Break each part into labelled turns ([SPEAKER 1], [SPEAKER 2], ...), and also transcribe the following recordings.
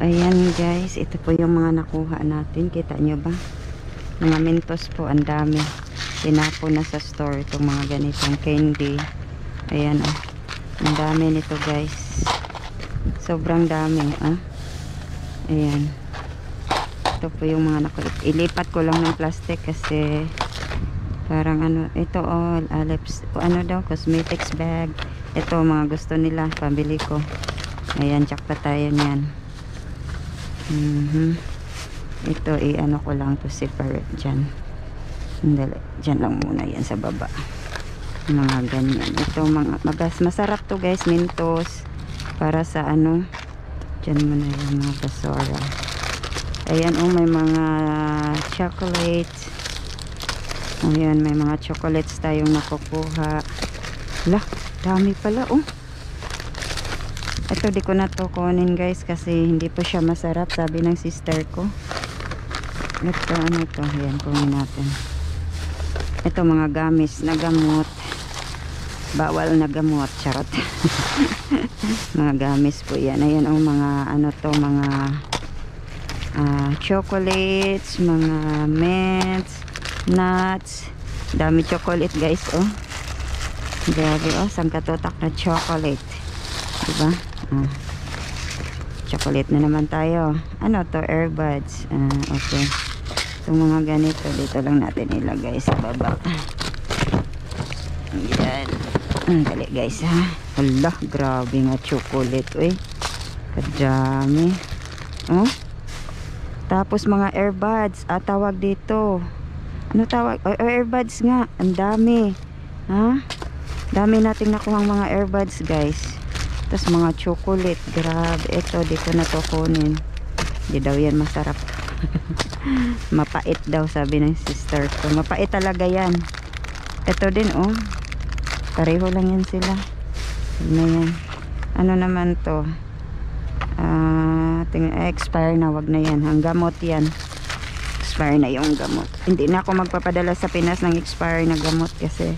[SPEAKER 1] Ayan guys, ito po yung mga nakuha natin. Kita nyo ba? Mga Mentos po, ang dami. Tinapo na sa store itong mga ganitong candy. Ayan oh. Ang dami nito guys. Sobrang dami ah. Ayan. Ito po yung mga nakuha. Ilipat ko lang ng plastic kasi parang ano, ito oh, lips, ano daw, cosmetics bag. Ito mga gusto nila, pambili ko. Ayan, check pa tayo niyan. Ito i-ano ko lang to separate dyan. Sandali, dyan lang muna yan sa baba. Mga ganyan. Ito mga masarap to guys, Mentos. Para sa ano, dyan muna yung mga basura. Ayan oh, may mga chocolate. Ayan, may mga chocolates tayong nakukuha. Lah, dami pala oh. Ito di ko na to kunin guys kasi hindi po siya masarap, sabi ng sister ko. Ito ano to, ayan, kunin natin. Ito mga gamis na gamot. Bawal na gamot, charot. Mga gamis po yan. Ayan ang mga ano to, mga chocolates, mga mints, nuts. Dami chocolate guys oh. Grabe oh, sangkatutak na chocolate. Diba? Chocolate na naman tayo. Ano to? Earbuds. Okay. Itong mga ganito, dito lang natin ilagay sa baba. Yan. Dali guys ha. Hala, grabe nga chocolate. Uy. Kadami. Oh. Tapos mga earbuds. Tawag dito. Ano tawag? Earbuds nga. Ang dami. Ha? Dami nating nakuhang mga earbuds guys. Tapos mga chocolate, grabe. Ito, di ko na to kunin. Di daw yan masarap. Mapait daw, sabi ng sister ko. Mapait talaga yan. Ito din, oh. Pareho lang yan sila. Ano yan? Ano naman to? Expire na, wag na yan. Ang gamot yan. Expire na yung gamot. Hindi na ako magpapadala sa Pinas ng expire na gamot kasi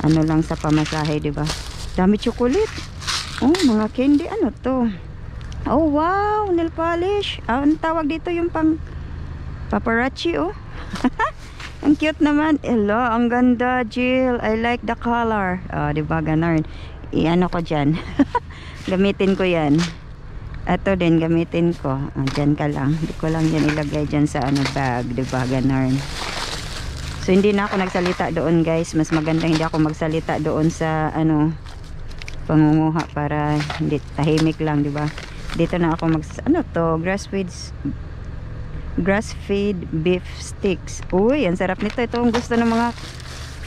[SPEAKER 1] ano lang sa pamasahe, di ba? Dami chocolate. Oh, mga candy, ano to? Oh, wow, nail polish. Ang tawag dito yung pang paparazzi, oh. Ang cute naman. Hello, ang ganda, Jill. I like the color. Oh, diba, ganun. I-ano ko dyan. Gamitin ko yan. Ito din, gamitin ko. Dyan ka lang. Hindi ko lang yan ilagay dyan sa ano, bag. Diba, ganun. So, hindi na ako nagsalita doon, guys. Mas maganda hindi ako magsalita doon sa, ano, pangunguha para hindi tahimik lang, di ba? Dito na ako ano to, grass feed beef sticks. Uy, ang sarap nito. Ito ang gusto ng mga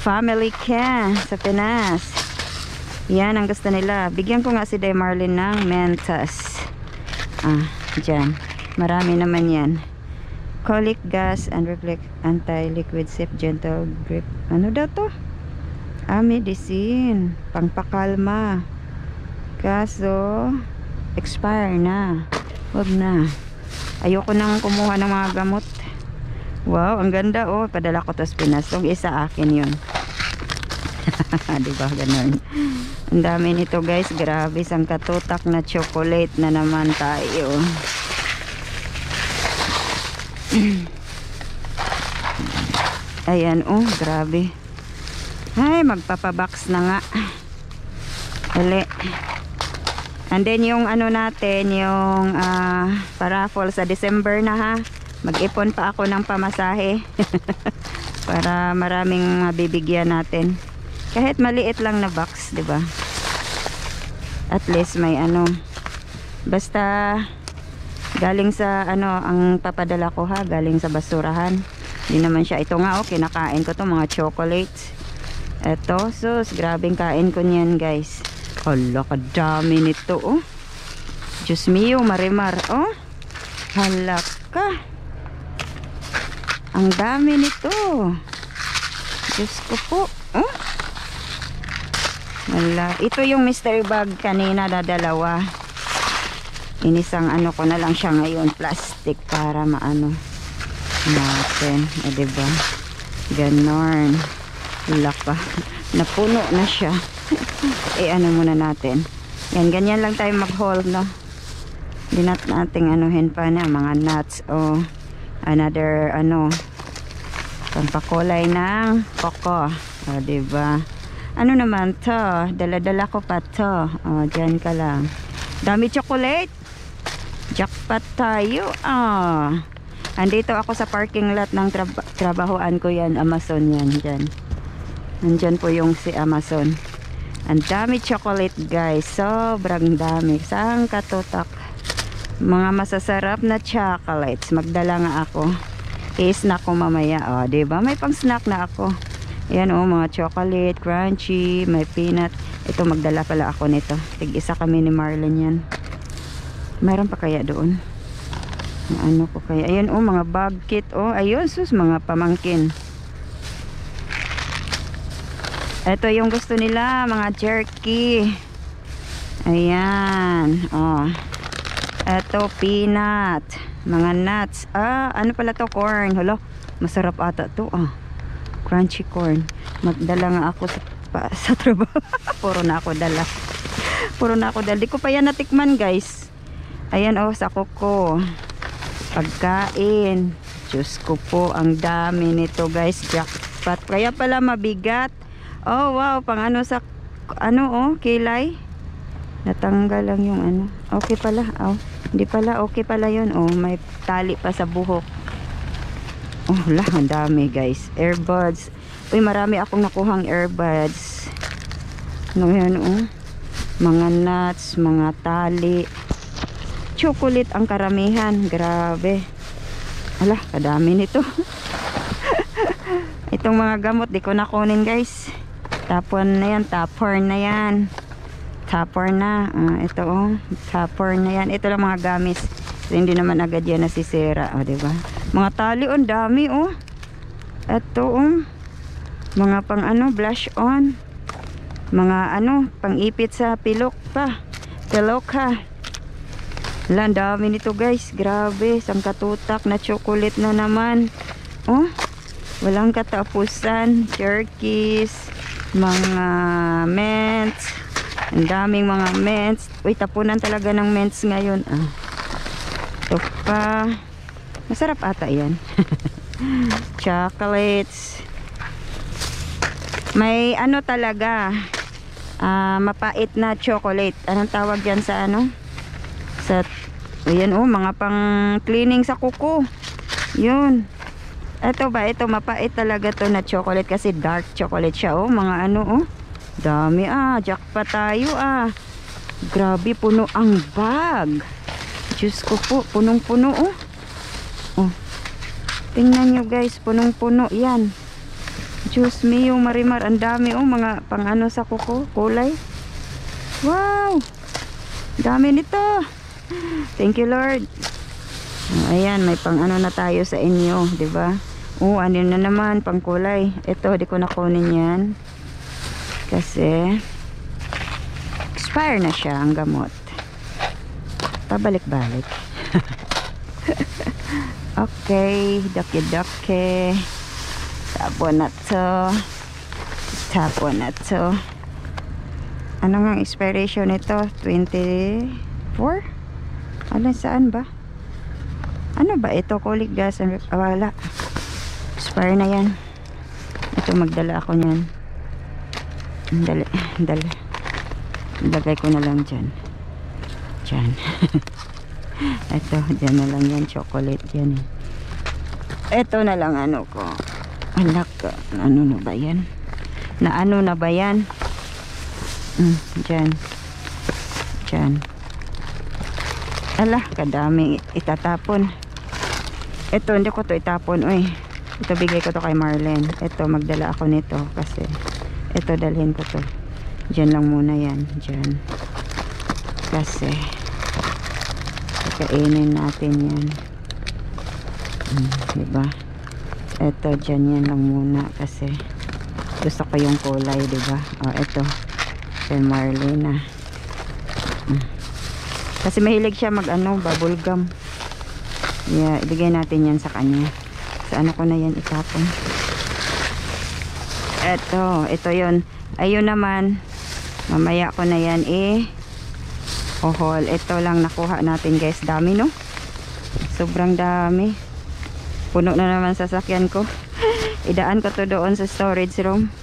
[SPEAKER 1] family ka sa Pinas. Yan ang gusto nila. Bigyan ko nga si Day Marlin ng Mentos. Dyan. Marami naman yan. Colic gas and reflect anti-liquid safe gentle grip. Ano daw to? Medicine. Pangpakalma. Kaso expire na. Wag na. Ayoko nang kumuha ng mga gamot. Wow, ang ganda oh. Padala ko to sa Pinas. Itong isa akin yun. Diba ganun? Ang dami nito guys. Grabe, sang katutak na chocolate na naman tayo. Ayan oh, grabe. Ay, magpapabox na nga. Dali. And then yung ano natin, yung paraffle sa December na ha. Mag-ipon pa ako ng pamasahe. Para maraming mabibigyan natin. Kahit maliit lang na box, 'di ba? At least may ano. Basta galing sa ano ang papadala ko ha, galing sa basurahan. Hindi naman siya. Ito nga oh, kinakain ko 'to mga chocolates. Ito, sus, grabing kain ko niyan guys. Hala, kadami nito oh. Diyos mio, marimar oh. Hala ka. Ang dami nito. Diyos ko po oh. Hala, ito yung mystery bag kanina na dalawa. Inisang ano ko na lang siya ngayon, plastic para maano natin, diba? Ganon. Hala ka. Napuno na siya. Ano muna natin. Yan, ganyan lang tayo mag-haul, no? Hindi nating anuhin pa na mga nuts o another pampakulay ng koko. O, diba? Ano naman to? Dala-dala ko pa to. O, dyan ka lang. Dami chocolate. Jackpot tayo. Andito ako sa parking lot ng trabahoan ko yan. Amazon yan. Dyan. Nandyan po yung si Amazon. Ang dami chocolate guys. Sobrang dami. Saan katutak? Mga masasarap na chocolates. Magdala nga ako. I-snack ko mamaya. O, diba? May pang snack na ako. Ayan mga chocolate, crunchy, may peanut. Ito, magdala pala ako nito. Tig-isa kami ni Marlon yan. Mayroon pa kaya doon? Ano ko kaya? Ayan mga bag kit. Ayun, sus, mga pamangkin. Ito yung gusto nila, mga jerky. Ayan. Ito, peanut. Mga nuts. Ano pala to? Corn. Hala, masarap ata to. Crunchy corn. Magdala nga ako sa trabaho. Puro na ako dala. Di ko pa yan natikman guys. Ayan sa kuko. Pagkain. Diyos ko po, ang dami nito guys. Jackpot. Kaya pala mabigat. Wow, pang sa kilay. Natanggal lang yung Okay pala. Hindi pala, okay pala yun. May tali pa sa buhok. Ang dami guys. Earbuds. Uy, marami akong nakuhang earbuds. Yan mga nuts, mga tali. Chocolate ang karamihan. Grabe. Kadami nito. Itong mga gamot di ko nakunin guys. Tapon na yan, topper na yan. Topper na. Ito topper na yan. Ito lang mga gamis. So, hindi naman agad yan nasisira. Diba? Mga tali dami Ito mga pang blush on. Mga pang ipit sa pilok pa. Pilok ha. Ang dami nito guys. Grabe, sangkatutak na chocolate na naman. Walang katapusan. Jerkies, mga mints. Ang daming mga mints. Uy, tapunan talaga ng mints ngayon. Ito pa. Masarap ata yan. Chocolates. May talaga. Mapait na chocolate. Anong tawag yan sa ayan mga pang cleaning sa kuko. Yun. Ito mapait talaga to na chocolate kasi dark chocolate siya. Mga dami jackpot tayo grabe, puno ang bag. Diyos ko po, punong-puno tingnan nyo guys, punong-puno yan. Diyos mio marimar, ang dami mga pang sa kuko, kulay. Wow, dami nito. Thank you Lord. Ayan, may pang na tayo sa inyo, diba? Ano na naman, pang kulay. Ito, di ko nakunin yan kasi expire na siya ang gamot. Pabalik-balik. Okay, daki-daki. Tapon na to. Ano nga expiration nito? 24? Saan ba? Ano ba ito? Colic gas. Wala. Expire na yan. Ito, magdala ako niyan. Dali. Ilagay ko na lang dyan. Ito, dyan na lang yan. Chocolate yan. Ito na lang ko. Anak, ano na ba yan? Dyan. Kadami itatapon. Ito, hindi ko to itapon. Ito, bigay ko to kay Marlene. Ito, magdala ako nito kasi ito, dalhin ko to. Dyan lang muna yan. Dyan. Kasi kakainin natin yan. Diba? Ito, dyan yan lang muna kasi gusto ko yung kulay, diba? Ito. Kay Marlene kasi mahilig siya bubble gum. Yeah, ibigay natin yan sa kanya. Sa ko na yan itapon. Ito yun. Ayun naman, mamaya ko na yan haul. Ito lang nakuha natin guys. Dami no? Sobrang dami. Puno na naman sasakyan ko. Idaan ko to doon sa storage room.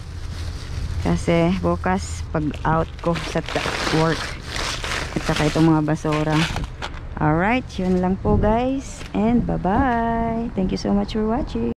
[SPEAKER 1] Kasi bukas pag out ko sa work. At saka itong mga basura. Alright, yun lang po guys. And bye bye. Thank you so much for watching.